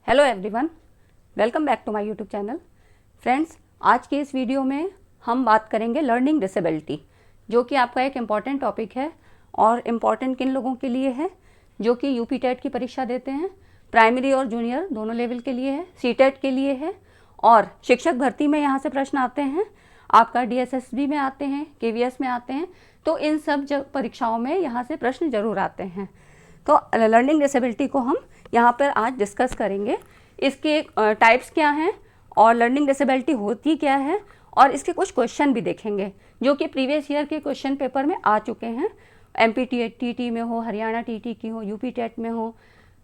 Hello everyone, welcome back to my YouTube channel. Friends, आज के इस वीडियो में हम बात करेंगे लर्निंग डिसेबिलिटी, जो कि आपका एक इम्पॉर्टेंट टॉपिक है। और इम्पॉर्टेंट किन लोगों के लिए है? जो कि यूपी टेट की परीक्षा देते हैं, प्राइमरी और जूनियर दोनों लेवल के लिए है, सीटेट के लिए है, और शिक्षक भर्ती में यहाँ से प्रश्न आते हैं, आपका डीएसएसबी में आते हैं, केवीएस में आते हैं। तो इन सब परीक्षाओं में यहाँ से प्रश्न जरूर आते हैं। तो लर्निंग डिसेबिलिटी को हम यहाँ पर आज डिस्कस करेंगे। इसके टाइप्स क्या हैं और लर्निंग डिसेबिलिटी होती क्या है, और इसके कुछ क्वेश्चन भी देखेंगे जो कि प्रीवियस ईयर के क्वेश्चन पेपर में आ चुके हैं। एमपी टीटी में हो, हरियाणा टीटी की हो, यूपी टेट में हो,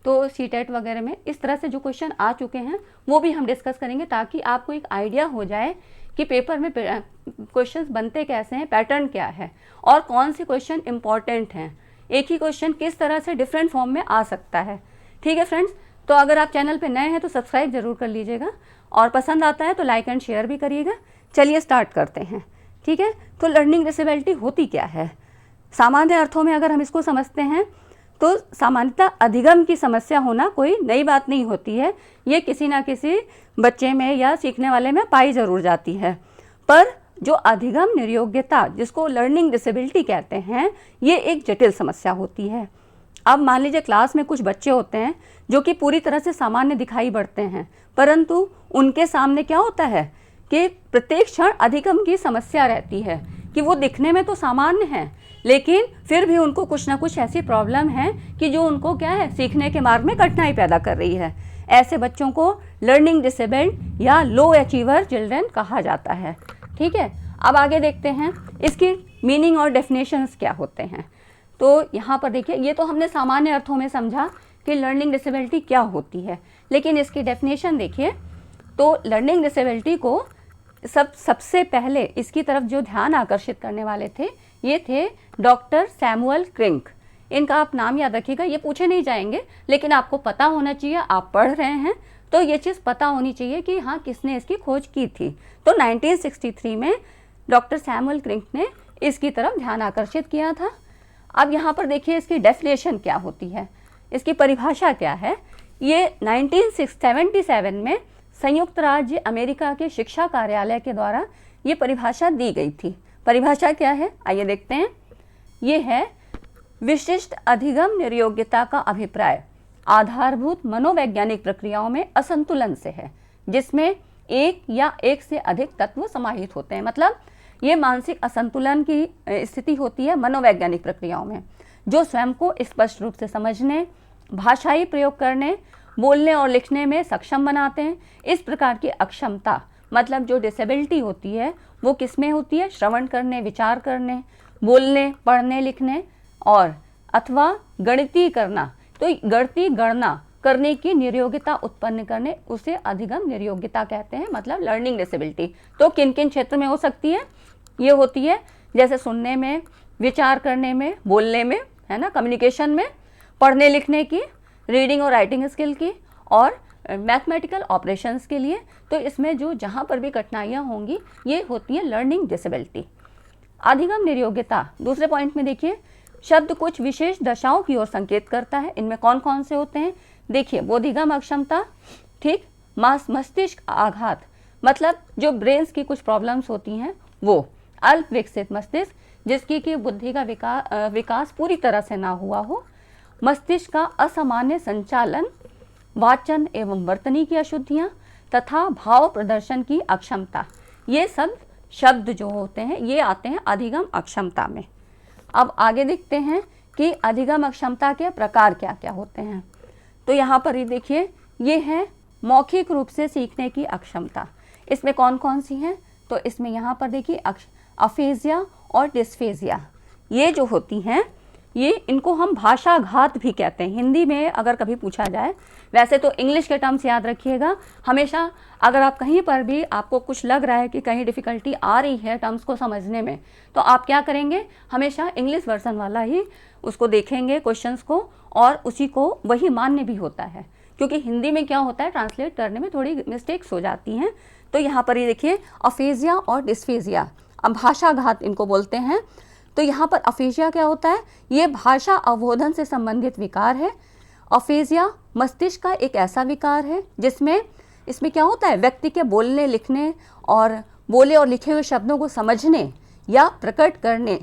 तो सीटेट वगैरह में इस तरह से जो क्वेश्चन आ चुके हैं वो भी हम डिस्कस करेंगे, ताकि आपको एक आइडिया हो जाए कि पेपर में क्वेश्चंस बनते कैसे हैं, पैटर्न क्या है और कौन से क्वेश्चन इंपॉर्टेंट हैं। एक ही क्वेश्चन किस तरह से डिफरेंट फॉर्म में आ सकता है। ठीक है फ्रेंड्स, तो अगर आप चैनल पे नए हैं तो सब्सक्राइब जरूर कर लीजिएगा, और पसंद आता है तो लाइक एंड शेयर भी करिएगा। चलिए स्टार्ट करते हैं। ठीक है, तो लर्निंग डिसेबिलिटी होती क्या है? सामान्य अर्थों में अगर हम इसको समझते हैं तो सामान्यतः अधिगम की समस्या होना कोई नई बात नहीं होती है। ये किसी ना किसी बच्चे में या सीखने वाले में पाई जरूर जाती है। पर जो अधिगम निर्योग्यता, जिसको लर्निंग डिसेबिलिटी कहते हैं, ये एक जटिल समस्या होती है। अब मान लीजिए क्लास में कुछ बच्चे होते हैं जो कि पूरी तरह से सामान्य दिखाई पड़ते हैं, परंतु उनके सामने क्या होता है कि प्रत्येक क्षण अधिगम की समस्या रहती है कि वो दिखने में तो सामान्य हैं, लेकिन फिर भी उनको कुछ ना कुछ ऐसी प्रॉब्लम है कि जो उनको क्या है, सीखने के मार्ग में कठिनाई पैदा कर रही है। ऐसे बच्चों को लर्निंग डिसेबल्ड या लो अचीवर चिल्ड्रन कहा जाता है। ठीक है, अब आगे देखते हैं इसकी मीनिंग और डेफिनेशंस क्या होते हैं। तो यहाँ पर देखिए, ये तो हमने सामान्य अर्थों में समझा कि लर्निंग डिसेबिलिटी क्या होती है, लेकिन इसकी डेफिनेशन देखिए। तो लर्निंग डिसेबिलिटी को सबसे पहले इसकी तरफ जो ध्यान आकर्षित करने वाले थे, ये थे डॉक्टर सैमुअल क्रिंक। इनका आप नाम याद रखिएगा, ये पूछे नहीं जाएंगे, लेकिन आपको पता होना चाहिए। आप पढ़ रहे हैं तो ये चीज़ पता होनी चाहिए कि हाँ, किसने इसकी खोज की थी। तो 1963 में डॉक्टर सैमुअल क्रिंक ने इसकी तरफ ध्यान आकर्षित किया था। अब यहाँ पर देखिए इसकी डेफिनेशन क्या होती है, इसकी परिभाषा क्या है। ये 1977 में संयुक्त राज्य अमेरिका के शिक्षा कार्यालय के द्वारा ये परिभाषा दी गई थी। परिभाषा क्या है, आइए देखते हैं। ये है, विशिष्ट अधिगम निर्योग्यता का अभिप्राय आधारभूत मनोवैज्ञानिक प्रक्रियाओं में असंतुलन से है, जिसमें एक या एक से अधिक तत्व समाहित होते हैं। मतलब ये मानसिक असंतुलन की स्थिति होती है मनोवैज्ञानिक प्रक्रियाओं में, जो स्वयं को स्पष्ट रूप से समझने, भाषाई प्रयोग करने, बोलने और लिखने में सक्षम बनाते हैं। इस प्रकार की अक्षमता, मतलब जो डिसेबिलिटी होती है, वो किसमें होती है? श्रवण करने, विचार करने, बोलने, पढ़ने, लिखने और अथवा गणितीय करना, तो गणितीय गणना करने की निर्योग्यता उत्पन्न करने, उसे अधिगम निर्योग्यता कहते हैं, मतलब लर्निंग डिसेबिलिटी। तो किन किन क्षेत्र में हो सकती है? ये होती है जैसे सुनने में, विचार करने में, बोलने में, है ना, कम्युनिकेशन में, पढ़ने लिखने की, रीडिंग और राइटिंग स्किल की, और मैथमेटिकल ऑपरेशंस के लिए। तो इसमें जो जहाँ पर भी कठिनाइयाँ होंगी ये होती हैं लर्निंग डिसेबिलिटी। अधिगम निर्योग्यता, दूसरे पॉइंट में देखिए, शब्द कुछ विशेष दशाओं की ओर संकेत करता है। इनमें कौन कौन से होते हैं? देखिए, बोधिगम अक्षमता, ठीक, मस्तिष्क आघात, मतलब जो ब्रेन्स की कुछ प्रॉब्लम्स होती हैं वो, अल्प विकसित मस्तिष्क, जिसकी कि बुद्धि का विकास पूरी तरह से ना हुआ हो, मस्तिष्क का असामान्य संचालन, वाचन एवं वर्तनी की अशुद्धियाँ, तथा भाव प्रदर्शन की अक्षमता। ये सब शब्द जो होते हैं ये आते हैं अधिगम अक्षमता में। अब आगे देखते हैं कि अधिगम अक्षमता के प्रकार क्या क्या होते हैं। तो यहाँ पर ही देखिए, ये है मौखिक रूप से सीखने की अक्षमता। इसमें कौन कौन सी हैं? तो इसमें यहाँ पर देखिए अफेजिया और डिस्फेजिया, ये जो होती हैं, ये इनको हम भाषाघात भी कहते हैं हिंदी में अगर कभी पूछा जाए। वैसे तो इंग्लिश के टर्म्स याद रखिएगा हमेशा। अगर आप कहीं पर भी आपको कुछ लग रहा है कि कहीं डिफ़िकल्टी आ रही है टर्म्स को समझने में, तो आप क्या करेंगे, हमेशा इंग्लिश वर्जन वाला ही उसको देखेंगे क्वेश्चंस को, और उसी को वही मान्य भी होता है, क्योंकि हिंदी में क्या होता है, ट्रांसलेट करने में थोड़ी मिस्टेक्स हो जाती हैं। तो यहाँ पर ये देखिए अफेजिया और डिस्फेजिया, अब भाषाघात इनको बोलते हैं। तो यहाँ पर अफेजिया क्या होता है? ये भाषा अवबोधन से संबंधित विकार है। अफेजिया मस्तिष्क का एक ऐसा विकार है जिसमें इसमें क्या होता है, व्यक्ति के बोलने लिखने और बोले और लिखे हुए शब्दों को समझने या प्रकट करने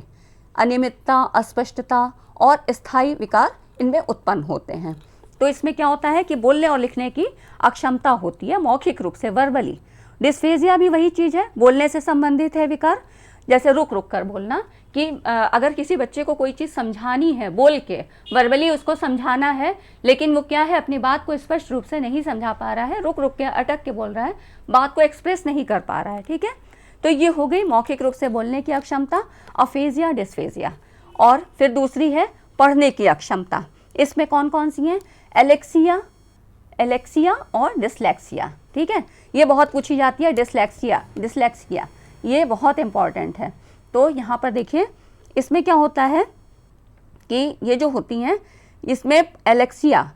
अनियमितता, अस्पष्टता और स्थायी विकार इनमें उत्पन्न होते हैं। तो इसमें क्या होता है कि बोलने और लिखने की अक्षमता होती है मौखिक रूप से, वर्बली। डिस्फेजिया भी वही चीज़ है, बोलने से संबंधित है विकार, जैसे रुक रुक कर बोलना, कि अगर किसी बच्चे को कोई चीज़ समझानी है, बोल के वर्बली उसको समझाना है, लेकिन वो क्या है, अपनी बात को स्पष्ट रूप से नहीं समझा पा रहा है, रुक रुक के अटक के बोल रहा है, बात को एक्सप्रेस नहीं कर पा रहा है, ठीक है। तो ये हो गई मौखिक रूप से बोलने की अक्षमता, अफेजिया, डिस्फेजिया। और फिर दूसरी है पढ़ने की अक्षमता। इसमें कौन कौन सी हैं, एलेक्सिया और डिसलेक्सिया, ठीक है। ये बहुत पूछी जाती है, डिसलेक्सिया ये बहुत इंपॉर्टेंट है। तो यहाँ पर देखिए, इसमें क्या होता है कि ये जो होती हैं, इसमें एलेक्सिया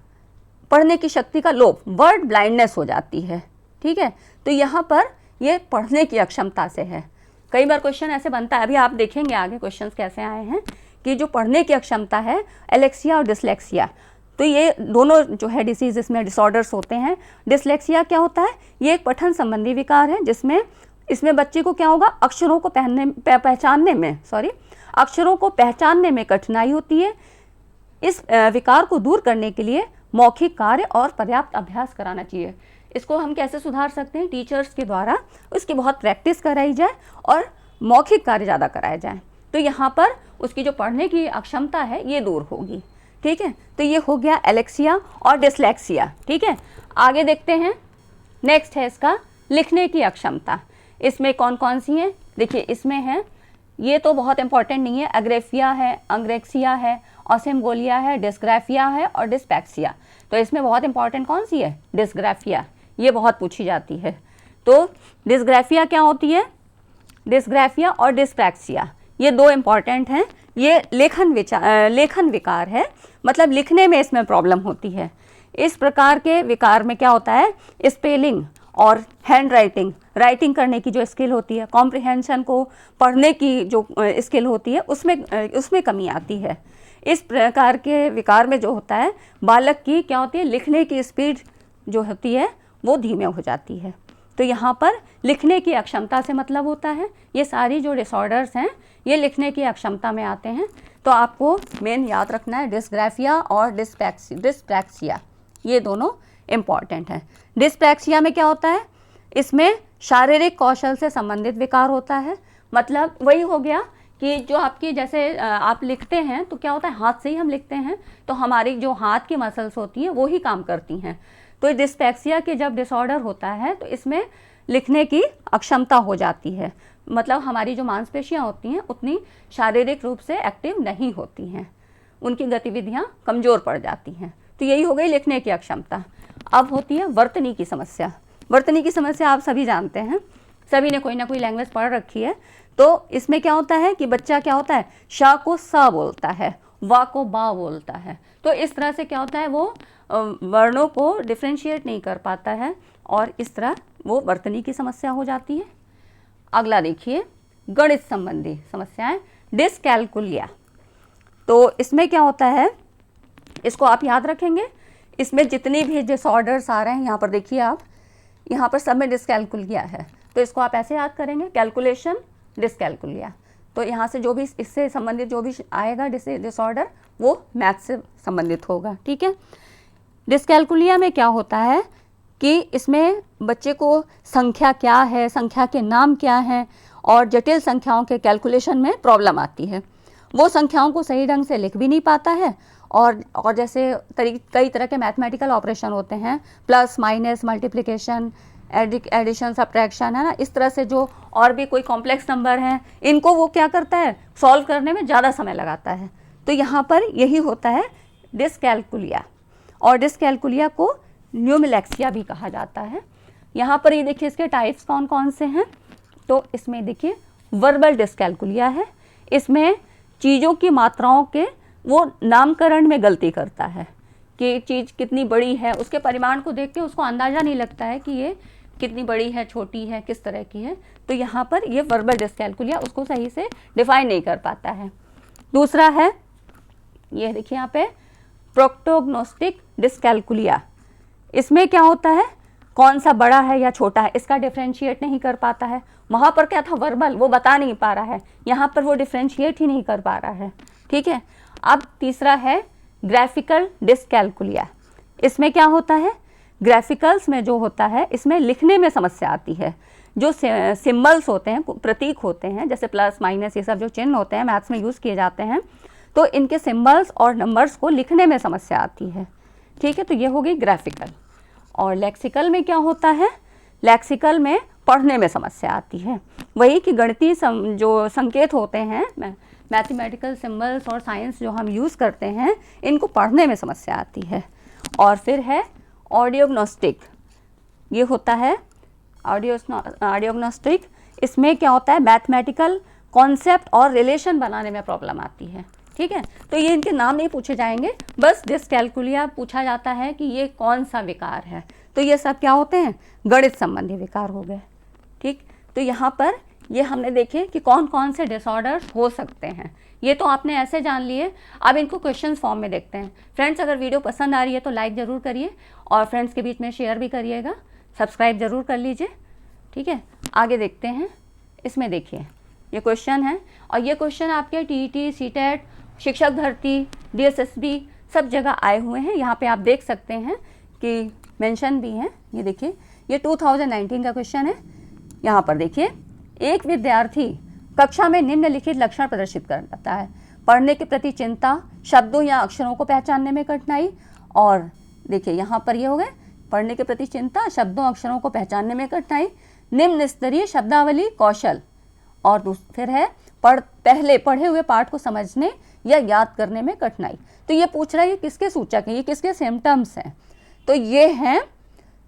पढ़ने की शक्ति का लोप, वर्ड ब्लाइंडनेस हो जाती है, ठीक है। तो यहाँ पर ये पढ़ने की अक्षमता से है। कई बार क्वेश्चन ऐसे बनता है, अभी आप देखेंगे आगे क्वेश्चंस कैसे आए हैं, कि जो पढ़ने की अक्षमता है, एलेक्सिया और डिसलेक्सिया, तो ये दोनों जो है डिसीज, इसमें डिसऑर्डर्स होते हैं। डिसलेक्सिया क्या होता है, ये एक पठन संबंधी विकार है, जिसमें इसमें बच्चे को क्या होगा, अक्षरों को पहचानने में कठिनाई होती है। इस विकार को दूर करने के लिए मौखिक कार्य और पर्याप्त अभ्यास कराना चाहिए। इसको हम कैसे सुधार सकते हैं, टीचर्स के द्वारा उसकी बहुत प्रैक्टिस कराई जाए और मौखिक कार्य ज़्यादा कराया जाए, तो यहाँ पर उसकी जो पढ़ने की अक्षमता है ये दूर होगी, ठीक है। तो ये हो गया एलेक्सिया और डिसलेक्सिया, ठीक है। आगे देखते हैं, नेक्स्ट है इसका लिखने की अक्षमता। इसमें कौन कौन सी हैं, देखिए इसमें है, ये तो बहुत इंपॉर्टेंट नहीं है, अग्रेफिया है, अंग्रेक्सिया है, ऑसिमगोलिया है, डिस्ग्राफिया है और डिस्पैक्सिया। तो इसमें बहुत इंपॉर्टेंट कौन सी है, डिस्ग्राफिया, ये बहुत पूछी जाती है। तो डिस्ग्राफिया क्या होती है, डिस्ग्राफिया और डिस्पैक्सिया ये दो इंपॉर्टेंट हैं। ये लेखन विकार है, मतलब लिखने में इसमें प्रॉब्लम होती है। इस प्रकार के विकार में क्या होता है, स्पेलिंग और हैंड राइटिंग करने की जो स्किल होती है, कॉम्प्रिहेंशन को पढ़ने की जो स्किल होती है, उसमें कमी आती है। इस प्रकार के विकार में जो होता है, बालक की क्या होती है, लिखने की स्पीड जो होती है वो धीमे हो जाती है। तो यहाँ पर लिखने की अक्षमता से मतलब होता है, ये सारी जो डिसऑर्डर्स हैं ये लिखने की अक्षमता में आते हैं। तो आपको मेन याद रखना है डिस्ग्राफिया और डिस्प्रैक्सिया, ये दोनों इम्पॉर्टेंट हैं। डिस्प्रैक्सिया में क्या होता है, इसमें शारीरिक कौशल से संबंधित विकार होता है। मतलब वही हो गया कि जो आपकी, जैसे आप लिखते हैं तो क्या होता है, हाथ से ही हम लिखते हैं, तो हमारी जो हाथ की मसल्स होती हैं वो ही काम करती हैं। तो डिस्पैक्सिया के जब डिसऑर्डर होता है तो इसमें लिखने की अक्षमता हो जाती है, मतलब हमारी जो मांसपेशियां होती हैं उतनी शारीरिक रूप से एक्टिव नहीं होती हैं, उनकी गतिविधियां कमज़ोर पड़ जाती हैं। तो यही हो गई लिखने की अक्षमता। अब होती है वर्तनी की समस्या। वर्तनी की समस्या आप सभी जानते हैं, सभी ने कोई ना कोई लैंग्वेज पढ़ रखी है। तो इसमें क्या होता है कि बच्चा क्या होता है, शा को सा बोलता है, वा को बा बोलता है। तो इस तरह से क्या होता है, वो वर्णों को डिफ्रेंशिएट नहीं कर पाता है और इस तरह वो वर्तनी की समस्या हो जाती है। अगला देखिए, गणित संबंधी समस्याएं, डिस्कैलकुलिया। तो इसमें क्या होता है, इसको आप याद रखेंगे, इसमें जितनी भी डिसऑर्डर्स आ रहे हैं, यहाँ पर देखिए आप, यहाँ पर सब में डिस्कैलकुलिया है। तो इसको आप ऐसे याद करेंगे, कैलकुलेशन, डिस्कैलकुलिया। तो यहाँ से जो भी इससे संबंधित जो भी आएगा डिसऑर्डर, वो मैथ से संबंधित होगा, ठीक है। डिस्कैलकुलिया में क्या होता है कि इसमें बच्चे को संख्या क्या है, संख्या के नाम क्या हैं और जटिल संख्याओं के कैलकुलेशन में प्रॉब्लम आती है। वो संख्याओं को सही ढंग से लिख भी नहीं पाता है और जैसे कई तरह के मैथमेटिकल ऑपरेशन होते हैं, plus minus, multiplication, addition, subtraction, है ना, इस तरह से जो और भी कोई कॉम्प्लेक्स नंबर हैं, इनको वो क्या करता है, सॉल्व करने में ज़्यादा समय लगाता है। तो यहाँ पर यही होता है डिस्कैलकुलिया, और डिस्कैलकुलिया को न्यूमिलेक्सिया भी कहा जाता है। यहाँ पर ये देखिए इसके टाइप्स कौन कौन से हैं। तो इसमें देखिए वर्बल डिस्कैलकुलिया है, इसमें चीज़ों की मात्राओं के वो नामकरण में गलती करता है कि चीज़ कितनी बड़ी है, उसके परिमाण को देख के उसको अंदाज़ा नहीं लगता है कि ये कितनी बड़ी है, छोटी है, किस तरह की है। तो यहाँ पर ये वर्बल डिस्कैलकुलिया उसको सही से डिफाइन नहीं कर पाता है। दूसरा है, ये देखिए यहाँ पे प्रोक्टोग्नोस्टिक डिस्कैल्कुलिया। इसमें क्या होता है, कौन सा बड़ा है या छोटा है इसका डिफ्रेंशिएट नहीं कर पाता है। वहाँ पर क्या था, वर्बल, वो बता नहीं पा रहा है, यहाँ पर वो डिफ्रेंशिएट ही नहीं कर पा रहा है। ठीक है। अब तीसरा है ग्राफिकल डिस्कैल्कुलिया। इसमें क्या होता है, ग्राफिकल्स में जो होता है इसमें लिखने में समस्या आती है। जो सिम्बल्स होते हैं, प्रतीक होते हैं, जैसे प्लस माइनस, ये सब जो चिन्ह होते हैं मैथ्स में यूज़ किए जाते हैं, तो इनके सिम्बल्स और नंबर्स को लिखने में समस्या आती है। ठीक है, तो ये हो गई ग्राफिकल। और लेक्सिकल में क्या होता है, लेक्सिकल में पढ़ने में समस्या आती है। वही कि गणितीय जो संकेत होते हैं, मैथमेटिकल सिम्बल्स और साइंस जो हम यूज़ करते हैं, इनको पढ़ने में समस्या आती है। और फिर है ऑडियोग्नोस्टिक, ये होता है ऑडियोग्नोस्टिक। इसमें क्या होता है, मैथमेटिकल कॉन्सेप्ट और रिलेशन बनाने में प्रॉब्लम आती है। ठीक है, तो ये इनके नाम नहीं पूछे जाएंगे, बस डिस्कैल्कुलिया पूछा जाता है कि ये कौन सा विकार है। तो ये सब क्या होते हैं, गणित संबंधी विकार हो गए। ठीक, तो यहाँ पर ये हमने देखे कि कौन कौन से डिसऑर्डर्स हो सकते हैं। ये तो आपने ऐसे जान लिए। अब इनको क्वेश्चन फॉर्म में देखते हैं। फ्रेंड्स, अगर वीडियो पसंद आ रही है तो लाइक ज़रूर करिए और फ्रेंड्स के बीच में शेयर भी करिएगा, सब्सक्राइब ज़रूर कर लीजिए। ठीक है, आगे देखते हैं। इसमें देखिए ये क्वेश्चन है, और ये क्वेश्चन आपके टीईटी, सीटेट, शिक्षक भर्ती, डीएसएसबी सब जगह आए हुए हैं। यहाँ पे आप देख सकते हैं कि मेंशन भी हैं। ये देखिए, ये 2019 का क्वेश्चन है। यहाँ पर देखिए, एक विद्यार्थी कक्षा में निम्नलिखित लक्षण प्रदर्शित करता है: पढ़ने के प्रति चिंता, शब्दों या अक्षरों को पहचानने में कठिनाई। और देखिए यहाँ पर ये हो गए, पढ़ने के प्रति चिंता, शब्दों अक्षरों को पहचानने में कठिनाई, निम्न स्तरीय शब्दावली कौशल। और फिर है पहले पढ़े हुए पाठ को समझने या याद करने में कठिनाई। तो ये पूछ रहा है ये किसके सूचक हैं, ये किसके सिम्टम्स हैं। तो ये हैं,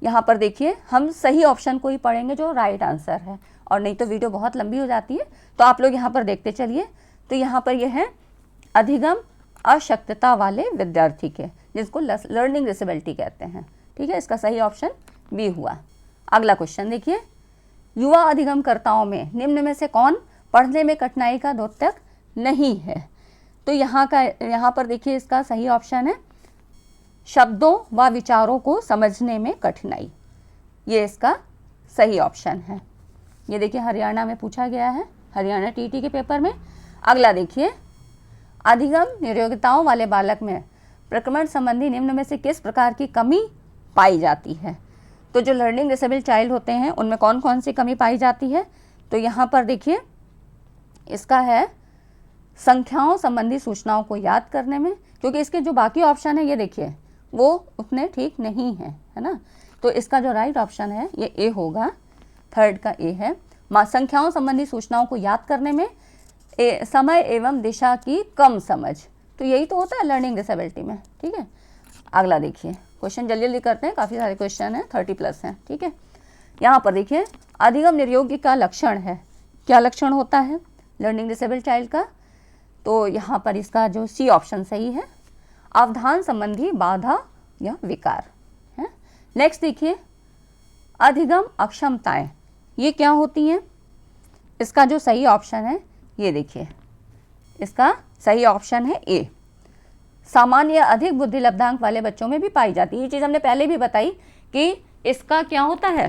यहाँ पर देखिए, हम सही ऑप्शन को ही पढ़ेंगे जो राइट आंसर है, और नहीं तो वीडियो बहुत लंबी हो जाती है। तो आप लोग यहाँ पर देखते चलिए। तो यहाँ पर ये है अधिगम अशक्तता वाले विद्यार्थी के, जिसको लर्निंग डिसेबिलिटी कहते हैं। ठीक है, इसका सही ऑप्शन बी हुआ। अगला क्वेश्चन देखिए, युवा अधिगमकर्ताओं में निम्न में से कौन पढ़ने में कठिनाई का द्योतक नहीं है। तो यहाँ पर देखिए, इसका सही ऑप्शन है शब्दों व विचारों को समझने में कठिनाई। ये इसका सही ऑप्शन है। ये देखिए, हरियाणा में पूछा गया है, हरियाणा टीटी के पेपर में। अगला देखिए, अधिगम नियोग्यताओं वाले बालक में प्रक्रमण संबंधी निम्न में से किस प्रकार की कमी पाई जाती है। तो जो लर्निंग डिसेबल चाइल्ड होते हैं उनमें कौन कौन सी कमी पाई जाती है। तो यहाँ पर देखिए, इसका है संख्याओं संबंधी सूचनाओं को याद करने में, क्योंकि इसके जो बाकी ऑप्शन है ये देखिए वो उतने ठीक नहीं है, है ना। तो इसका जो राइट ऑप्शन है ये ए होगा, थर्ड का ए है। संख्याओं संबंधी सूचनाओं को याद करने में समय एवं दिशा की कम समझ। तो यही तो होता है लर्निंग डिसेबिलिटी में। ठीक है, अगला देखिए, क्वेश्चन जल्दी जल्दी करते हैं, काफ़ी सारे क्वेश्चन हैं, 30+ हैं। ठीक है, यहाँ पर देखिए, अधिगम निर्योग्य का लक्षण है, क्या लक्षण होता है लर्निंग डिसेबल चाइल्ड का। तो यहाँ पर इसका जो सी ऑप्शन सही है, अवधान संबंधी बाधा या विकार है। नेक्स्ट देखिए, अधिगम अक्षमताएं, ये क्या होती हैं। इसका जो सही ऑप्शन है ये देखिए, इसका सही ऑप्शन है ए, सामान्य या अधिक बुद्धि लब्धांक वाले बच्चों में भी पाई जाती है। ये चीज़ हमने पहले भी बताई कि इसका क्या होता है,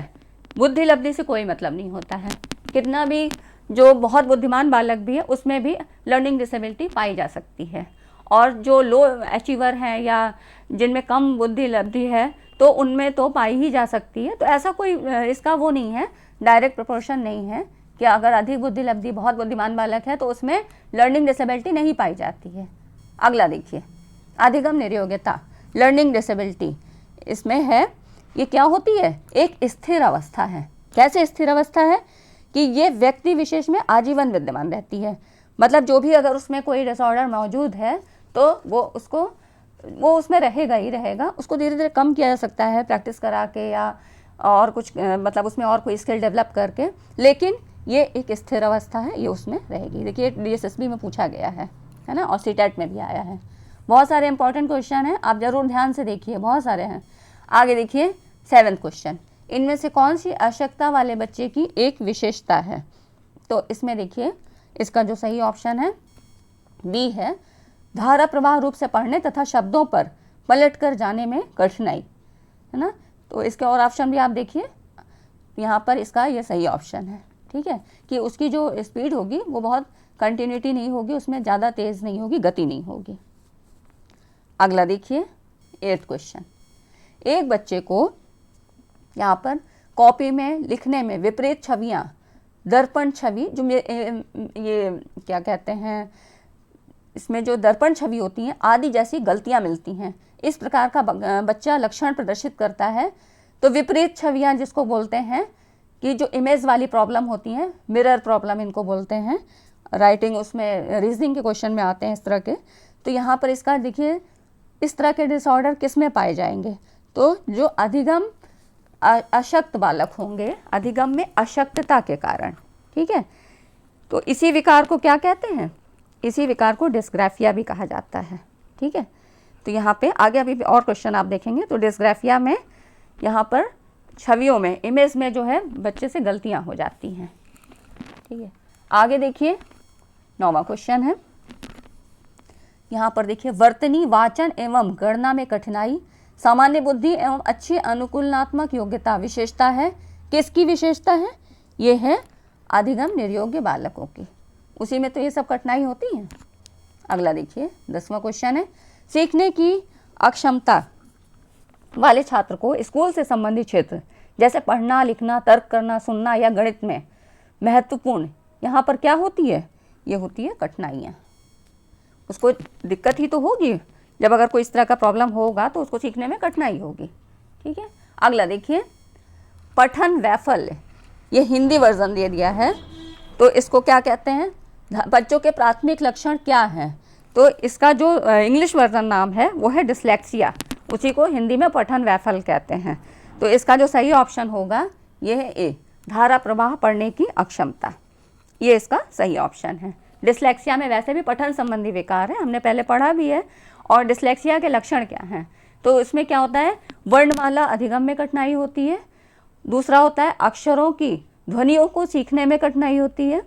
बुद्धि लब्धि से कोई मतलब नहीं होता है। कितना भी जो बहुत बुद्धिमान बालक भी है उसमें भी लर्निंग डिसेबिलिटी पाई जा सकती है, और जो लो अचीवर हैं या जिनमें कम बुद्धि लब्धि है तो उनमें तो पाई ही जा सकती है। तो ऐसा कोई इसका वो नहीं है, डायरेक्ट प्रोपोर्शन नहीं है कि अगर अधिक बुद्धि लब्धि बहुत बुद्धिमान बालक है तो उसमें लर्निंग डिसेबिलिटी नहीं पाई जाती है। अगला देखिए, अधिगम निर्योग्यता लर्निंग डिसेबिलिटी, इसमें है ये क्या होती है, एक स्थिर अवस्था है। कैसे स्थिर अवस्था है कि ये व्यक्ति विशेष में आजीवन विद्यमान रहती है। मतलब जो भी अगर उसमें कोई डिसऑर्डर मौजूद है तो वो उसमें रहेगा ही रहेगा। उसको धीरे धीरे कम किया जा सकता है प्रैक्टिस करा के या और कुछ मतलब उसमें और कोई स्किल डेवलप करके, लेकिन ये एक स्थिर अवस्था है, ये उसमें रहेगी। देखिए डीएसएसबी में पूछा गया है ना, और सीटेट में भी आया है। बहुत सारे इंपॉर्टेंट क्वेश्चन हैं, आप ज़रूर ध्यान से देखिए, बहुत सारे हैं। आगे देखिए 7वां क्वेश्चन, इनमें से कौन सी आवश्यकता वाले बच्चे की एक विशेषता है। तो इसमें देखिए, इसका जो सही ऑप्शन है बी है, धारा प्रवाह रूप से पढ़ने तथा शब्दों पर पलट कर जाने में कठिनाई, है ना। तो इसके और ऑप्शन भी आप देखिए, यहाँ पर इसका ये सही ऑप्शन है, ठीक है, कि उसकी जो स्पीड होगी वो बहुत कंटिन्यूटी नहीं होगी, उसमें ज़्यादा तेज़ नहीं होगी, गति नहीं होगी। अगला देखिए 8th क्वेश्चन। एक बच्चे को यहाँ पर कॉपी में लिखने में विपरीत छवियाँ, दर्पण छवि, जो ये क्या कहते हैं, इसमें जो दर्पण छवि होती हैं आदि जैसी गलतियाँ मिलती हैं, इस प्रकार का बच्चा लक्षण प्रदर्शित करता है। तो विपरीत छवियाँ जिसको बोलते हैं कि जो इमेज वाली प्रॉब्लम होती हैं, मिरर प्रॉब्लम इनको बोलते हैं, राइटिंग उसमें रीजनिंग के क्वेश्चन में आते हैं इस तरह के। तो यहाँ पर इसका देखिए इस तरह के डिसऑर्डर किस में पाए जाएंगे, तो जो अधिगम अशक्त बालक होंगे, अधिगम में अशक्तता के कारण, ठीक है। तो इसी विकार को क्या कहते हैं, इसी विकार को डिस्ग्राफिया भी कहा जाता है, ठीक है। तो यहाँ पे आगे अभी और क्वेश्चन आप देखेंगे। तो डिस्ग्राफिया में यहाँ पर छवियों में, इमेज में जो है बच्चे से गलतियाँ हो जाती हैं, ठीक है। आगे देखिए 9वां क्वेश्चन है। यहाँ पर देखिए वर्तनी, वाचन एवं गणना में कठिनाई, सामान्य बुद्धि एवं अच्छी अनुकूलनात्मक योग्यता विशेषता है। किसकी विशेषता है, ये है अधिगम निर्योग्य बालकों की, उसी में तो ये सब कठिनाई होती है। अगला देखिए 10वां क्वेश्चन है। सीखने की अक्षमता वाले छात्र को स्कूल से संबंधित क्षेत्र जैसे पढ़ना, लिखना, तर्क करना, सुनना या गणित में महत्वपूर्ण यहाँ पर क्या होती है, ये होती है कठिनाइयाँ। उसको दिक्कत ही तो होगी, जब अगर कोई इस तरह का प्रॉब्लम होगा तो उसको सीखने में कठिनाई होगी, ठीक है। अगला देखिए पठन वैफल्य, ये हिंदी वर्जन दे दिया है, तो इसको क्या कहते हैं, बच्चों के प्राथमिक लक्षण क्या हैं। तो इसका जो इंग्लिश वर्जन नाम है वो है डिसलेक्सिया, उसी को हिंदी में पठन वैफल्य कहते हैं। तो इसका जो सही ऑप्शन होगा ये है ए, धारा प्रवाह पढ़ने की अक्षमता, ये इसका सही ऑप्शन है। डिसलेक्सिया में वैसे भी पठन संबंधी विकार है, हमने पहले पढ़ा भी है। और डिसलेक्सिया के लक्षण क्या हैं, तो इसमें क्या होता है, वर्णमाला अधिगम में कठिनाई होती है, दूसरा होता है अक्षरों की ध्वनियों को सीखने में कठिनाई होती है,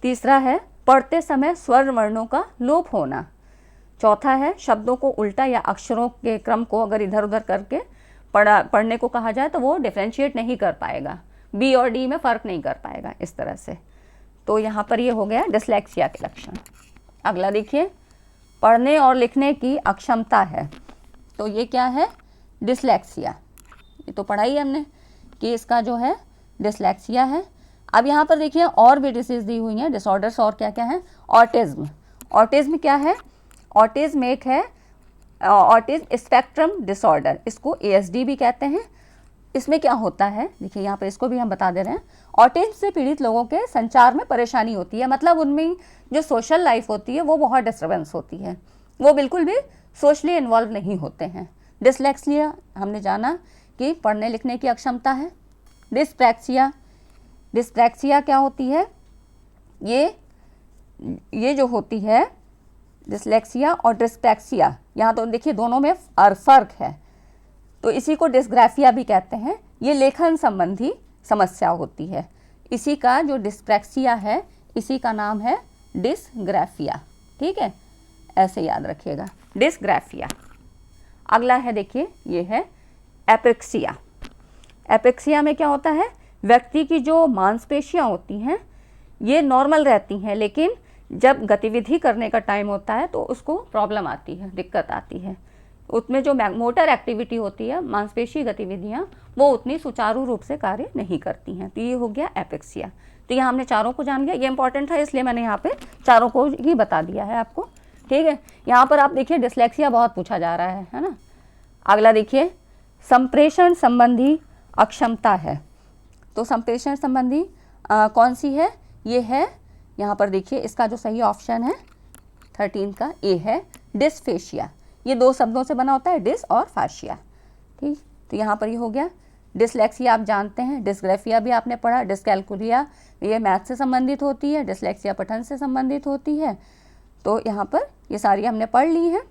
तीसरा है पढ़ते समय स्वर वर्णों का लोप होना, चौथा है शब्दों को उल्टा या अक्षरों के क्रम को अगर इधर उधर करके पढ़ने को कहा जाए तो वो डिफ्रेंशिएट नहीं कर पाएगा, बी और डी में फ़र्क नहीं कर पाएगा इस तरह से। तो यहाँ पर ये हो गया डिसलेक्सिया के लक्षण। अगला देखिए पढ़ने और लिखने की अक्षमता है, तो ये क्या है, डिसलेक्सिया, ये तो पढ़ा ही हमने कि इसका जो है डिसलेक्सिया है। अब यहाँ पर देखिए और भी डिसीज़ दी हुई हैं, डिसऑर्डर्स, और क्या क्या हैं, ऑटिज्म। ऑटिज्म क्या है, ऑटिज्म एक है ऑटिज्म स्पेक्ट्रम डिसऑर्डर, इसको ASD भी कहते हैं। इसमें क्या होता है, देखिए यहाँ पर इसको भी हम बता दे रहे हैं। ऑटिज्म से पीड़ित लोगों के संचार में परेशानी होती है, मतलब उनमें जो सोशल लाइफ होती है वो बहुत डिस्टर्बेंस होती है, वो बिल्कुल भी सोशली इन्वॉल्व नहीं होते हैं। डिसलेक्सिया हमने जाना कि पढ़ने लिखने की अक्षमता है। डिस्प्रैक्सिया, डिस्प्रैक्सिया क्या होती है, ये जो होती है डिसलेक्सिया और डिस्प्रैक्सिया, यहाँ तो देखिए दोनों में फ़र्क है, तो इसी को डिस्ग्राफिया भी कहते हैं। ये लेखन संबंधी समस्या होती है, इसी का जो डिस्प्रैक्सिया है इसी का नाम है डिस्ग्राफिया, ठीक है, ऐसे याद रखिएगा, डिस्ग्राफिया। अगला है देखिए ये है एपिक्सिया। एपिक्सिया में क्या होता है, व्यक्ति की जो मांसपेशियां होती हैं ये नॉर्मल रहती हैं, लेकिन जब गतिविधि करने का टाइम होता है तो उसको प्रॉब्लम आती है, दिक्कत आती है। उसमें जो मोटर एक्टिविटी होती है, मांसपेशी गतिविधियाँ, वो उतनी सुचारू रूप से कार्य नहीं करती हैं। तो ये हो गया एपिक्सिया। तो यहाँ हमने चारों को जान लिया, ये इंपॉर्टेंट है इसलिए मैंने यहाँ पे चारों को ही बता दिया है आपको, ठीक है। यहाँ पर आप देखिए डिसलेक्सिया बहुत पूछा जा रहा है ना। अगला देखिए संप्रेषण संबंधी अक्षमता है, तो संप्रेषण संबंधी कौन सी है, ये है यहाँ पर देखिए इसका जो सही ऑप्शन है 13 का ए है डिस्फेशिया। ये दो शब्दों से बना होता है, डिस और फाशिया, ठीक। तो यहाँ पर ये हो गया। डिसलेक्सिया आप जानते हैं, डिस्ग्राफिया भी आपने पढ़ा, डिस्कैलकुलिया ये मैथ से संबंधित होती है, डिसलेक्सिया पठन से संबंधित होती है। तो यहाँ पर ये सारी हमने पढ़ ली हैं,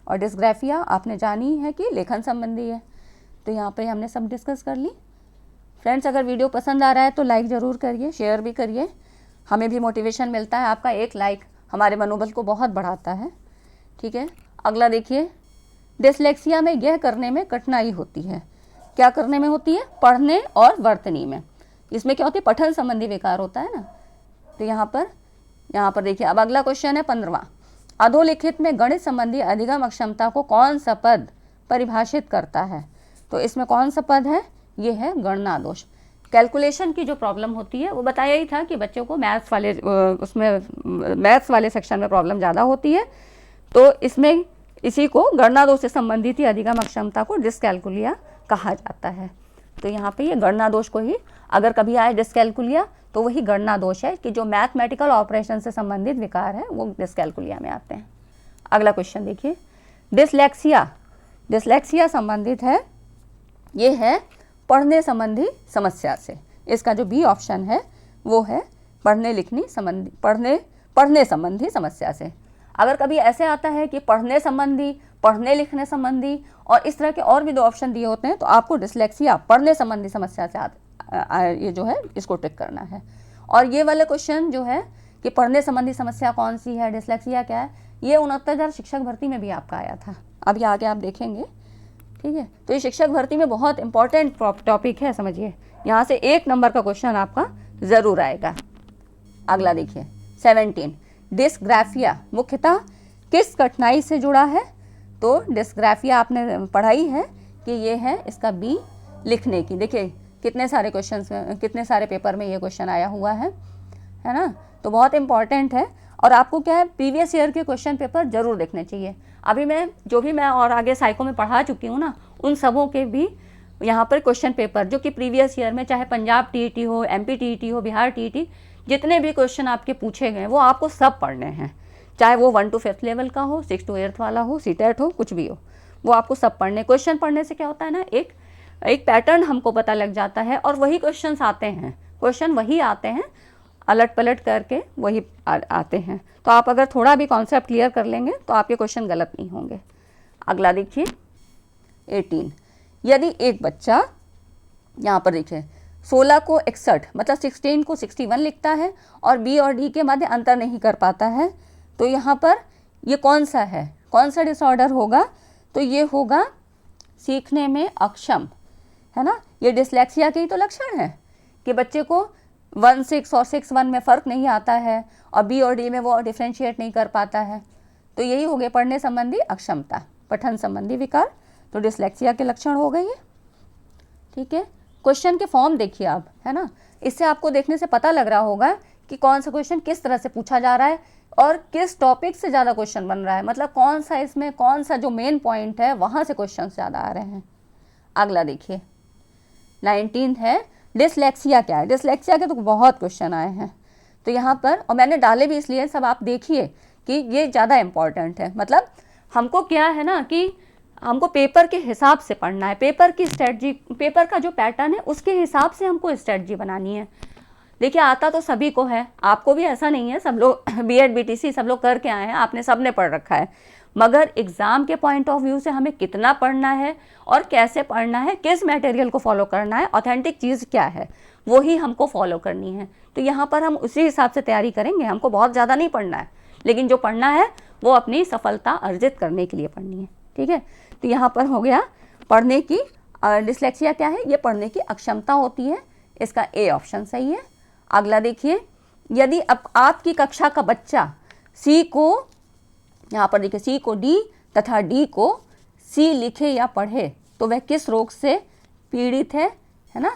और डिस्ग्राफिया आपने जानी है कि लेखन संबंधी है। तो यहाँ पर हमने सब डिस्कस कर ली। फ्रेंड्स अगर वीडियो पसंद आ रहा है तो लाइक ज़रूर करिए, शेयर भी करिए, हमें भी मोटिवेशन मिलता है, आपका एक लाइक हमारे मनोबल को बहुत बढ़ाता है, ठीक है। अगला देखिए डिसलेक्सिया में यह करने में कठिनाई होती है। क्या करने में होती है? पढ़ने और वर्तनी में। इसमें क्या होती है? पठन संबंधी विकार होता है ना। तो यहाँ पर देखिए, अब अगला क्वेश्चन है 15वां। अधोलिखित में गणित संबंधी अधिगम अक्षमता को कौन सा पद परिभाषित करता है? तो इसमें कौन सा पद है? ये है गणना दोष। कैलकुलेशन की जो प्रॉब्लम होती है वो बताया ही था कि बच्चों को मैथ्स वाले सेक्शन में प्रॉब्लम ज़्यादा होती है। तो इसमें इसी को गणना दोष से संबंधित ही अधिगम अक्षमता को डिस्कैलकुलिया कहा जाता है। तो यहाँ पे ये गणना दोष को ही अगर कभी आए डिस्कैलकुलिया तो वही गणना दोष है कि जो मैथमेटिकल ऑपरेशन से संबंधित विकार है वो डिस्कैलकुलिया में आते हैं। अगला क्वेश्चन देखिए, डिसलेक्सिया संबंधित है, ये है पढ़ने संबंधी समस्या से। इसका जो बी ऑप्शन है वो है पढ़ने संबंधी समस्या से। अगर कभी ऐसे आता है कि पढ़ने संबंधी, पढ़ने लिखने संबंधी और इस तरह के और भी 2 ऑप्शन दिए होते हैं तो आपको डिसलेक्सिया पढ़ने संबंधी समस्या से ये जो है इसको टिक करना है। और ये वाले क्वेश्चन जो है कि पढ़ने संबंधी समस्या कौन सी है, डिसलेक्सिया क्या है, ये 69,000 शिक्षक भर्ती में भी आपका आया था। अभी आगे आप देखेंगे, ठीक है। तो ये शिक्षक भर्ती में बहुत इंपॉर्टेंट टॉपिक है, समझिए। यहाँ से 1 नंबर का क्वेश्चन आपका ज़रूर आएगा। अगला देखिए 17, डिस्ग्राफिया मुख्यतः किस कठिनाई से जुड़ा है? तो डिस्ग्राफिया आपने पढ़ाई है कि ये है इसका बी, लिखने की। देखिए कितने सारे पेपर में ये क्वेश्चन आया हुआ है ना। तो बहुत इंपॉर्टेंट है और आपको क्या है, प्रीवियस ईयर के क्वेश्चन पेपर जरूर देखने चाहिए। अभी मैं और आगे साइको में पढ़ा चुकी हूँ ना, उन सबों के भी यहाँ पर क्वेश्चन पेपर जो कि प्रीवियस ईयर में चाहे पंजाब टीईटी हो, एमपी टीईटी हो, बिहार टीईटी, जितने भी क्वेश्चन आपके पूछे गए वो आपको सब पढ़ने हैं। चाहे वो 1 to 5th लेवल का हो, 6 to 8th वाला हो, सीटेट हो, कुछ भी हो, वो आपको सब पढ़ने। क्वेश्चन पढ़ने से क्या होता है ना, एक पैटर्न हमको पता लग जाता है और वही क्वेश्चन आते हैं, अलट पलट करके वही आते हैं। तो आप अगर थोड़ा भी कॉन्सेप्ट क्लियर कर लेंगे तो आपके क्वेश्चन गलत नहीं होंगे। अगला देखिए 18, यदि एक बच्चा यहाँ पर देखिए 16 को 61 मतलब 16 को 61 लिखता है और बी और डी के मध्य अंतर नहीं कर पाता है, तो यहाँ पर ये कौन सा डिसऑर्डर होगा? तो ये होगा सीखने में अक्षम, है ना। ये डिसलेक्सिया के ही तो लक्षण है कि बच्चे को 1-6 और 6-1 में फ़र्क नहीं आता है और बी और डी में वो डिफ्रेंशिएट नहीं कर पाता है। तो यही हो गए पढ़ने संबंधी अक्षमता, पठन संबंधी विकार। तो डिसलेक्सिया के लक्षण हो गए ये, ठीक है। क्वेश्चन के फॉर्म देखिए आप, है ना। इससे आपको देखने से पता लग रहा होगा कि कौन सा क्वेश्चन किस तरह से पूछा जा रहा है और किस टॉपिक से ज़्यादा क्वेश्चन बन रहा है, मतलब कौन सा जो मेन पॉइंट है वहाँ से क्वेश्चन ज़्यादा आ रहे हैं। अगला देखिए 19 है डिसलेक्सिया क्या है। डिसलेक्सिया के तो बहुत क्वेश्चन आए हैं, तो यहाँ पर और मैंने डाले भी इसलिए, सब आप देखिए कि ये ज़्यादा इम्पॉर्टेंट है। मतलब हमको क्या है ना कि हमको पेपर के हिसाब से पढ़ना है, पेपर की स्ट्रेटजी, पेपर का जो पैटर्न है उसके हिसाब से हमको स्ट्रेटजी बनानी है। देखिए आता तो सभी को है, आपको भी ऐसा नहीं है, सब लोग बीएड बीटीसी सब लोग करके आए हैं, आपने सबने पढ़ रखा है, मगर एग्ज़ाम के पॉइंट ऑफ व्यू से हमें कितना पढ़ना है और कैसे पढ़ना है, किस मटेरियल को फॉलो करना है, ऑथेंटिक चीज़ क्या है वो ही हमको फॉलो करनी है। तो यहाँ पर हम उसी हिसाब से तैयारी करेंगे, हमको बहुत ज़्यादा नहीं पढ़ना है, लेकिन जो पढ़ना है वो अपनी सफलता अर्जित करने के लिए पढ़नी है, ठीक है। तो यहाँ पर हो गया पढ़ने की डिसलेक्सिया क्या है, ये पढ़ने की अक्षमता होती है, इसका ए ऑप्शन सही है। अगला देखिए, यदि अब आपकी कक्षा का बच्चा सी को, यहाँ पर देखिए सी को डी तथा डी को सी लिखे या पढ़े तो वह किस रोग से पीड़ित है ना।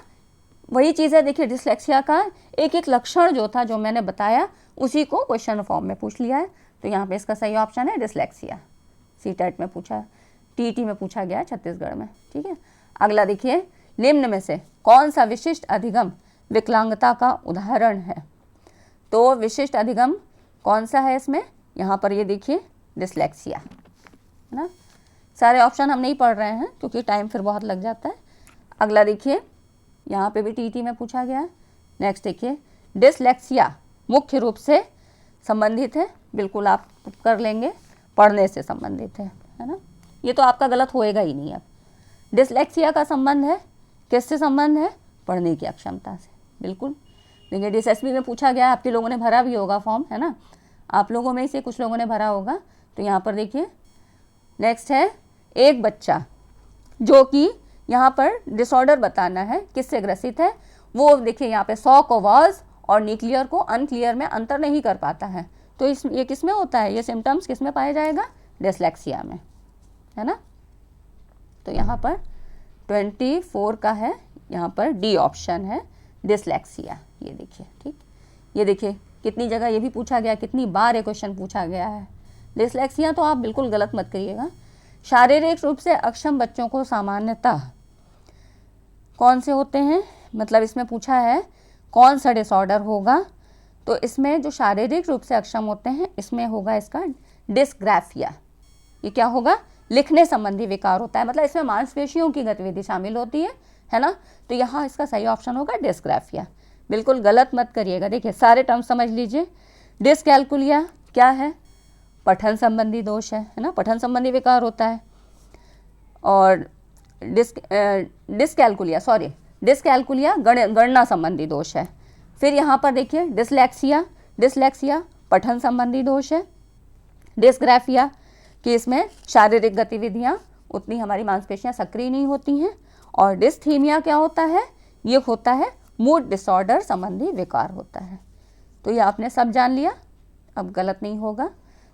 वही चीज़ है, देखिए डिसलेक्सिया का एक एक लक्षण जो था जो मैंने बताया उसी को क्वेश्चन फॉर्म में पूछ लिया है। तो यहाँ पे इसका सही ऑप्शन है डिसलेक्सिया, सीटेट में पूछा, टीटी में पूछा गया है छत्तीसगढ़ में, ठीक है। अगला देखिए, निम्न में से कौन सा विशिष्ट अधिगम विकलांगता का उदाहरण है? तो विशिष्ट अधिगम कौन सा है इसमें? यहाँ पर ये देखिए डिसलेक्सिया, है ना। सारे ऑप्शन हम नहीं पढ़ रहे हैं क्योंकि टाइम फिर बहुत लग जाता है। अगला देखिए, यहाँ पे भी टीटी में पूछा गया है। नेक्स्ट देखिए, डिसलेक्सिया मुख्य रूप से संबंधित है, बिल्कुल आप कर लेंगे, पढ़ने से संबंधित है ना। ये तो आपका गलत होएगा ही नहीं। अब डिसलेक्सिया का संबंध है, किससे संबंध है? पढ़ने की अक्षमता से, बिल्कुल। देखिए डिसएसपी में पूछा गया, आपके लोगों ने भरा भी होगा फॉर्म, है ना, आप लोगों में से कुछ लोगों ने भरा होगा। तो यहाँ पर देखिए नेक्स्ट है, एक बच्चा जो कि यहाँ पर डिसऑर्डर बताना है किससे ग्रसित है, वो देखिए यहाँ पे सॉ को वॉज और न्यूक्लियर को अनक्लियर में अंतर नहीं कर पाता है, तो ये किस में होता है, ये सिम्टम्स किस में पाया जाएगा, डिसलेक्सिया में, है ना। तो यहाँ पर 24 का है, यहाँ पर डी ऑप्शन है डिसलेक्सिया। ये देखिए, ठीक, ये देखिए कितनी जगह ये भी पूछा गया, कितनी बार ये क्वेश्चन पूछा गया है। डिसलेक्सिया तो आप बिल्कुल गलत मत करिएगा। शारीरिक रूप से अक्षम बच्चों को सामान्यतः कौन से होते हैं, मतलब इसमें पूछा है कौन सा डिसऑर्डर होगा, तो इसमें जो शारीरिक रूप से अक्षम होते हैं इसमें होगा इसका डिस्ग्राफिया। ये क्या होगा, लिखने संबंधी विकार होता है, मतलब इसमें मांसपेशियों की गतिविधि शामिल होती है ना। तो यहाँ इसका सही ऑप्शन होगा डिस्ग्राफिया। बिल्कुल गलत मत करिएगा। देखिए सारे टर्म समझ लीजिए। डिसकैल्कुलिया क्या है, पठन संबंधी दोष है ना, पठन संबंधी विकार होता है। और डिसकैल्कुलिया गणना संबंधी दोष है। फिर यहाँ पर देखिए डिसलेक्सिया पठन संबंधी दोष है। डिस्ग्राफिया कि इसमें शारीरिक गतिविधियाँ उतनी हमारी मांसपेशियाँ सक्रिय नहीं होती हैं। और डिस्थीमिया क्या होता है, ये होता है मूड डिसऑर्डर संबंधी विकार होता है। तो ये आपने सब जान लिया, अब गलत नहीं होगा।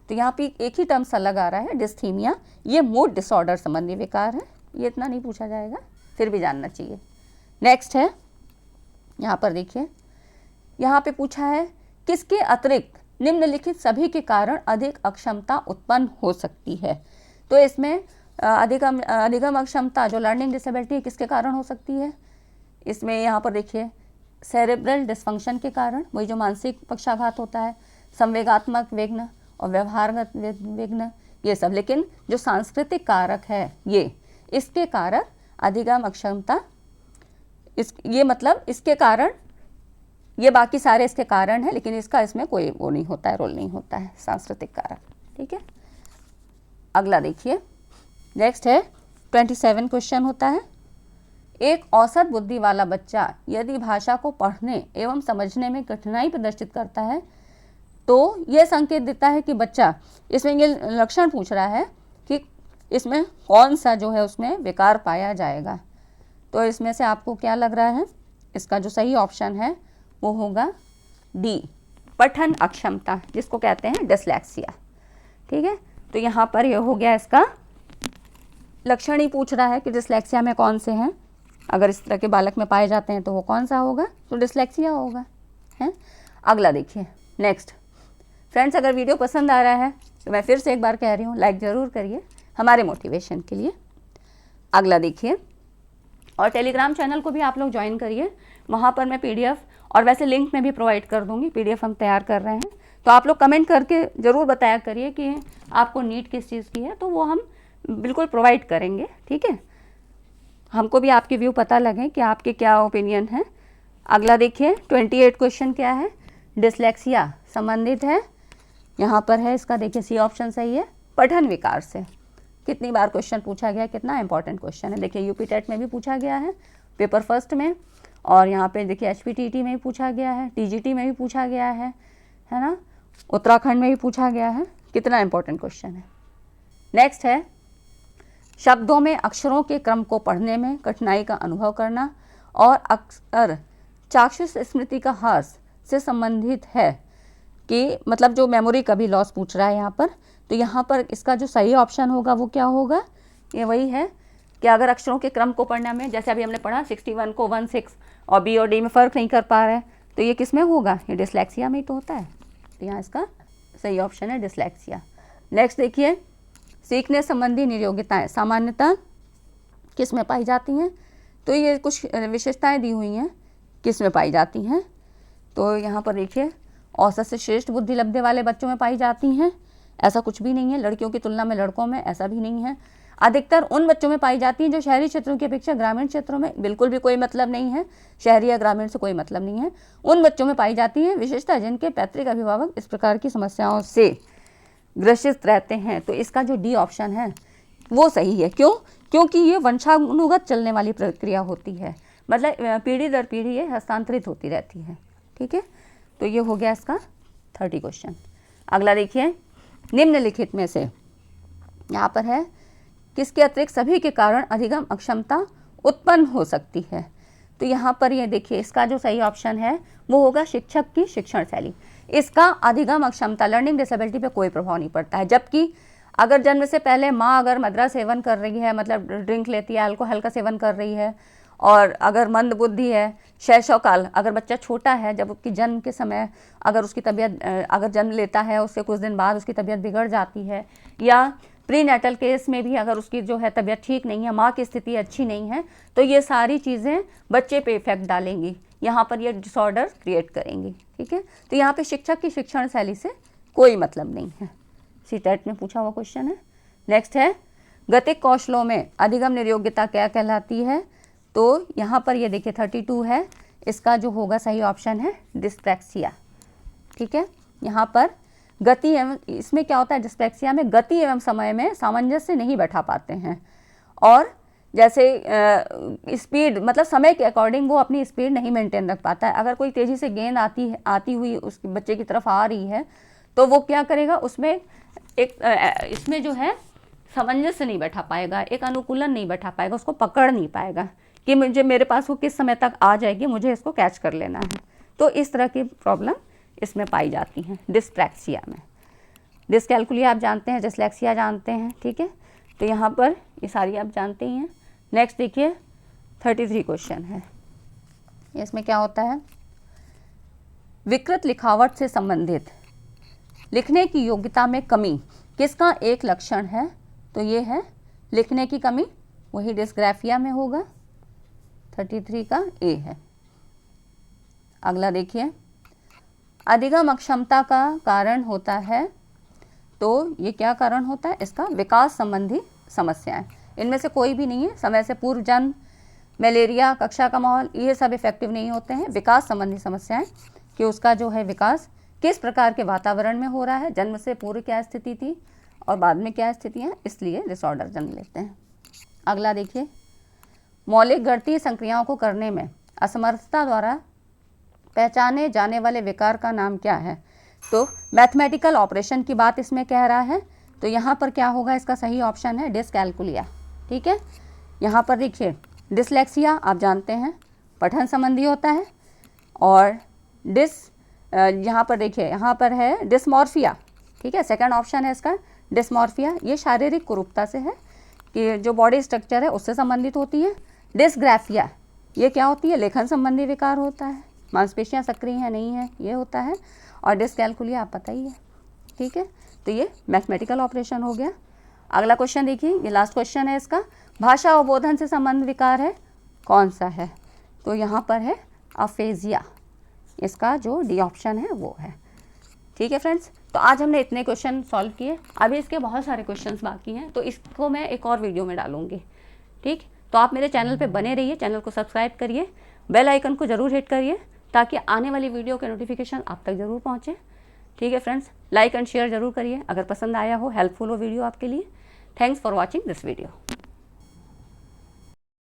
तो यहाँ पे एक ही टर्म सा लगा रहा है डिस्थीमिया, ये मूड डिसऑर्डर संबंधी विकार है, ये इतना नहीं पूछा जाएगा, फिर भी जानना चाहिए। नेक्स्ट है, यहाँ पर देखिए, यहाँ पे पूछा है किसके अतिरिक्त निम्नलिखित सभी के कारण अधिक अक्षमता उत्पन्न हो सकती है। तो इसमें अधिगम अक्षमता जो लर्निंग डिसेबिलिटी है किसके कारण हो सकती है, इसमें यहाँ पर देखिए सेरेब्रल डिस्फंक्शन के कारण, वही जो मानसिक पक्षाघात होता है, संवेगात्मक विघ्न और व्यवहारगत विघ्न, ये सब। लेकिन जो सांस्कृतिक कारक है ये इसके कारक अधिगम अक्षमता, ये मतलब इसके कारण, ये बाकी सारे इसके कारण है, लेकिन इसका इसमें कोई वो नहीं होता है, रोल नहीं होता है, सांस्कृतिक कारक। ठीक है, अगला देखिए। नेक्स्ट है 27 क्वेश्चन होता है, एक औसत बुद्धि वाला बच्चा यदि भाषा को पढ़ने एवं समझने में कठिनाई प्रदर्शित करता है तो यह संकेत देता है कि बच्चा, इसमें ये लक्षण पूछ रहा है कि इसमें कौन सा जो है उसमें विकार पाया जाएगा। तो इसमें से आपको क्या लग रहा है, इसका जो सही ऑप्शन है वो होगा डी, पठन अक्षमता, जिसको कहते हैं डिसलेक्सिया। ठीक है, तो यहाँ पर ये हो गया, इसका लक्षण ही पूछ रहा है कि डिसलेक्सिया में कौन से हैं, अगर इस तरह के बालक में पाए जाते हैं तो वो कौन सा होगा, तो डिसलेक्सिया होगा, है। अगला देखिए। नेक्स्ट फ्रेंड्स, अगर वीडियो पसंद आ रहा है तो मैं फिर से एक बार कह रही हूँ, लाइक ज़रूर करिए हमारे मोटिवेशन के लिए। अगला देखिए, और टेलीग्राम चैनल को भी आप लोग ज्वाइन करिए, वहाँ पर मैं PDF और वैसे लिंक में भी प्रोवाइड कर दूँगी, PDF हम तैयार कर रहे हैं। तो आप लोग कमेंट करके ज़रूर बताया करिए कि आपको नीड किस चीज़ की है, तो वो हम बिल्कुल प्रोवाइड करेंगे। ठीक है, हमको भी आपके व्यू पता लगे कि आपके क्या ओपिनियन है। अगला देखिए 28 क्वेश्चन क्या है, डिसलेक्सिया संबंधित है, यहाँ पर है इसका देखिए सी ऑप्शन सही है, पठन विकार से। कितनी बार क्वेश्चन पूछा गया, कितना इंपॉर्टेंट क्वेश्चन है। देखिए यूपी टेट में भी पूछा गया है, पेपर फर्स्ट में, और यहाँ पे देखिए HPTT में भी पूछा गया है, TGT में भी पूछा गया है ना, उत्तराखंड में भी पूछा गया है। कितना इंपॉर्टेंट क्वेश्चन है। नेक्स्ट है, शब्दों में अक्षरों के क्रम को पढ़ने में कठिनाई का अनुभव करना और अक्सर चाक्षुष स्मृति का ह्रास से संबंधित है, कि मतलब जो मेमोरी का भी लॉस पूछ रहा है यहाँ पर। तो यहाँ पर इसका जो सही ऑप्शन होगा वो क्या होगा, ये वही है कि अगर अक्षरों के क्रम को पढ़ने में, जैसे अभी हमने पढ़ा 61 को 16 और B और D में फ़र्क नहीं कर पा रहे हैं, तो ये किस में होगा, ये डिसलेक्सिया में ही तो होता है। तो यहाँ इसका सही ऑप्शन है डिसलेक्सिया। नेक्स्ट देखिए, सीखने संबंधी नियोगिताएँ सामान्यतः किस में पाई जाती हैं, तो ये कुछ विशेषताएँ दी हुई हैं किस में पाई जाती हैं। तो यहाँ पर देखिए, औसत से श्रेष्ठ बुद्धि लब्धि वाले बच्चों में पाई जाती हैं, ऐसा कुछ भी नहीं है। लड़कियों की तुलना में लड़कों में ऐसा भी नहीं है। अधिकतर उन बच्चों में पाई जाती हैं जो शहरी क्षेत्रों की अपेक्षा ग्रामीण क्षेत्रों में, बिल्कुल भी कोई मतलब नहीं है, शहरी या ग्रामीण से कोई मतलब नहीं है, उन बच्चों में पाई जाती है विशेषता जिनके पैतृक अभिभावक इस प्रकार की समस्याओं से ग्रसित रहते हैं। तो इसका जो डी ऑप्शन है वो सही है। क्यों? क्योंकि ये वंशानुगत चलने वाली प्रक्रिया होती है, मतलब पीढ़ी दर पीढ़ी ये हस्तांतरित होती रहती है। ठीक है, तो ये हो गया इसका 30 क्वेश्चन। अगला देखिए, निम्नलिखित में से यहाँ पर है किसके अतिरिक्त सभी के कारण अधिगम अक्षमता उत्पन्न हो सकती है। तो यहाँ पर ये देखिए, इसका जो सही ऑप्शन है वो होगा शिक्षक की शिक्षण शैली। इसका अधिगम अक्षमता लर्निंग डिसेबिलिटी पे कोई प्रभाव नहीं पड़ता है। जबकि अगर जन्म से पहले माँ अगर मदिरा सेवन कर रही है, मतलब ड्रिंक लेती है, अल्कोहल का सेवन कर रही है, और अगर मंद बुद्धि है, शैशव काल, अगर बच्चा छोटा है, जब उसकी जन्म के समय अगर उसकी तबीयत अगर जन्म लेता है उससे कुछ दिन बाद उसकी तबीयत बिगड़ जाती है, या प्री नेटल केस में भी अगर उसकी जो है तबीयत ठीक नहीं है, माँ की स्थिति अच्छी नहीं है, तो ये सारी चीज़ें बच्चे पे इफेक्ट डालेंगी, यहाँ पर ये डिसऑर्डर क्रिएट करेंगी। ठीक है, तो यहाँ पे शिक्षक की शिक्षण शैली से कोई मतलब नहीं है। सीटेट में पूछा हुआ क्वेश्चन है। नेक्स्ट है, गतिक कौशलों में अधिगम निर्योग्यता क्या कहलाती है? तो यहाँ पर ये देखिए 32 है, इसका जो होगा सही ऑप्शन है डिस्प्रैक्सिया। ठीक है, यहाँ पर गति एवं, इसमें क्या होता है डिस्प्रैक्सिया में, गति एवं समय में सामंजस्य नहीं बैठा पाते हैं, और जैसे स्पीड, मतलब समय के अकॉर्डिंग वो अपनी स्पीड नहीं मेंटेन रख पाता है। अगर कोई तेज़ी से गेंद आती हुई उस बच्चे की तरफ आ रही है, तो वो क्या करेगा, उसमें एक इसमें जो है सामंजस्य नहीं बैठा पाएगा, एक अनुकूलन नहीं बैठा पाएगा, उसको पकड़ नहीं पाएगा कि मुझे मेरे पास वो किस समय तक आ जाएगी, मुझे इसको कैच कर लेना है। तो इस तरह की प्रॉब्लम इसमें पाई जाती हैं डिस्प्रैक्सिया में। डिस्कैल्कुलिया आप जानते हैं, डिसलेक्सिया जानते हैं। ठीक है, तो यहाँ पर ये सारी आप जानते ही हैं। नेक्स्ट देखिए 33 क्वेश्चन है, इसमें क्या होता है, विकृत लिखावट से संबंधित लिखने की योग्यता में कमी किसका एक लक्षण है? तो ये है लिखने की कमी, वही डिस्ग्राफिया में होगा, 33 का ए है। अगला देखिए, अधिगम अक्षमता का कारण होता है, तो ये क्या कारण होता है इसका? विकास संबंधी समस्याएं। इनमें से कोई भी नहीं है। समय से पूर्व जन्म, मलेरिया, कक्षा का माहौल, ये सब इफेक्टिव नहीं होते हैं। विकास संबंधी समस्याएं कि उसका जो है विकास किस प्रकार के वातावरण में हो रहा है, जन्म से पूर्व क्या स्थिति थी और बाद में क्या स्थिति है, इसलिए डिसऑर्डर जन्म लेते हैं। अगला देखिए, मौलिक गणितीय संक्रियाओं को करने में असमर्थता द्वारा पहचाने जाने वाले विकार का नाम क्या है? तो मैथमेटिकल ऑपरेशन की बात इसमें कह रहा है, तो यहाँ पर क्या होगा, इसका सही ऑप्शन है डिस्कैल्कुलिया। ठीक है, यहाँ पर देखिए डिसलेक्सिया आप जानते हैं पठन संबंधी होता है, और यहाँ पर देखिए, यहाँ पर है डिस्मॉर्फिया। ठीक है, सेकंड ऑप्शन है इसका डिस्मॉर्फिया, ये शारीरिक कुरूपता से है कि जो बॉडी स्ट्रक्चर है उससे संबंधित होती है। डिस्ग्राफिया ये क्या होती है, लेखन संबंधी विकार होता है, मांसपेशियाँ सक्रिय हैं नहीं है, ये होता है। और डिस्कैल्कुलिया आप पता ही है। ठीक है, तो ये मैथमेटिकल ऑपरेशन हो गया। अगला क्वेश्चन देखिए, ये लास्ट क्वेश्चन है इसका, भाषा अवबोधन से संबंध विकार है कौन सा है? तो यहाँ पर है अफेजिया, इसका जो डी ऑप्शन है वो है। ठीक है फ्रेंड्स, तो आज हमने इतने क्वेश्चन सॉल्व किए, अभी इसके बहुत सारे क्वेश्चंस बाकी हैं, तो इसको मैं एक और वीडियो में डालूंगी। ठीक, तो आप मेरे चैनल पे बने रहिए, चैनल को सब्सक्राइब करिए, बेल आइकन को ज़रूर हिट करिए ताकि आने वाली वीडियो के नोटिफिकेशन आप तक ज़रूर पहुँचे। ठीक है फ्रेंड्स, लाइक एंड शेयर ज़रूर करिए अगर पसंद आया हो, हेल्पफुल हो वीडियो आपके लिए। Thanks for watching this video.